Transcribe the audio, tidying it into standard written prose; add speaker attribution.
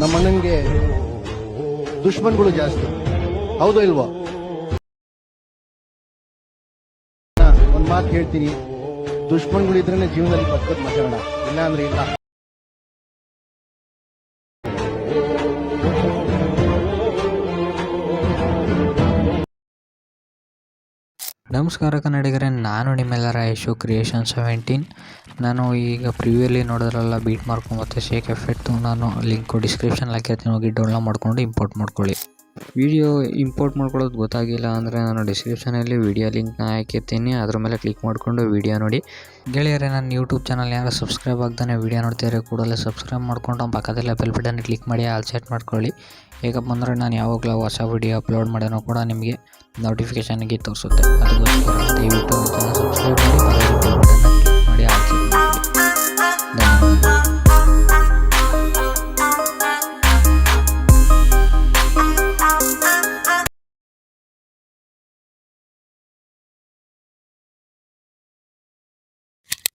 Speaker 1: ನಮ್ಮ ಅಣ್ಣನಿಗೆ ದುಶ್ಮನ್ಗಳು ಜಾಸ್ತಿ. ಹೌದೋ ಇಲ್ವೋ? ಒಂದು ಮಾತು ಹೇಳ್ತೀನಿ, ದುಶ್ಮನ್ಗಳು ಇದ್ರೇನೆ ಜೀವನದಲ್ಲಿ ಬದುಕೋದು ಮಜಾಣ, ಇಲ್ಲ ಅಂದ್ರೆ ಇಲ್ಲ.
Speaker 2: ನಮಸ್ಕಾರ ಕನ್ನಡಿಗರೇ, ನಾನು ನಿಮ್ಮೆಲ್ಲರ ಯಶು ಕ್ರಿಯೇಷನ್ 17. ನಾನು ಈಗ ಪ್ರಿವ್ಯೂಲಿ ನೋಡೋದ್ರಲ್ಲ ಬೀಟ್ ಮಾರ್ಕ್ ಮತ್ತು ಶೇಕ್ ಎಫೆಕ್ಟು, ನಾನು ಲಿಂಕು ಡಿಸ್ಕ್ರಿಪ್ಷನ್ ಹಾಕಿರ್ತೀನಿ, ಹೋಗಿ ಡೌನ್ಲೋಡ್ ಮಾಡ್ಕೊಂಡು ಇಂಪೋರ್ಟ್ ಮಾಡ್ಕೊಳ್ಳಿ. ವಿಡಿಯೋ ಇಂಪೋರ್ಟ್ ಮಾಡ್ಕೊಳ್ಳೋದು ಗೊತ್ತಾಗಿಲ್ಲ ಅಂದರೆ ನಾನು ಡಿಸ್ಕ್ರಿಪ್ಷನಲ್ಲಿ ವಿಡಿಯೋ ಲಿಂಕ್ನ ಹಾಕಿರ್ತೀನಿ, ಅದ್ರ ಮೇಲೆ ಕ್ಲಿಕ್ ಮಾಡಿಕೊಂಡು ವಿಡಿಯೋ ನೋಡಿ. ಗೆಳೆಯರೇ, ನನ್ನ ಯೂಟ್ಯೂಬ್ ಚಾನಲ್ ಯಾರು ಸಬ್ಸ್ಕ್ರೈಬ್ ಆಗ್ತಾನೆ ವಿಡಿಯೋ ನೋಡ್ತಿದ್ರೆ ಕೂಡಲೇ ಸಬ್ಸ್ಕ್ರೈಬ್ ಮಾಡ್ಕೊಂಡು ಪಕ್ಕದಲ್ಲೇ ಬೆಲ್ ಬಟನ್ ಕ್ಲಿಕ್ ಮಾಡಿ ಆಲ್ ಸೆಟ್ ಮಾಡ್ಕೊಳ್ಳಿ. ಹೇಗಪ್ಪ ಅಂದರೆ ನಾನು ಯಾವಾಗಲೂ ಹೊಸ ವಿಡಿಯೋ ಅಪ್ಲೋಡ್ ಮಾಡೋನೋ ಕೂಡ ನಿಮಗೆ ನೋಟಿಫಿಕೇಷನ್ಗೆ ತೋರಿಸುತ್ತೆ. ಅದಕ್ಕೋಸ್ಕರ ದಯವಿಟ್ಟು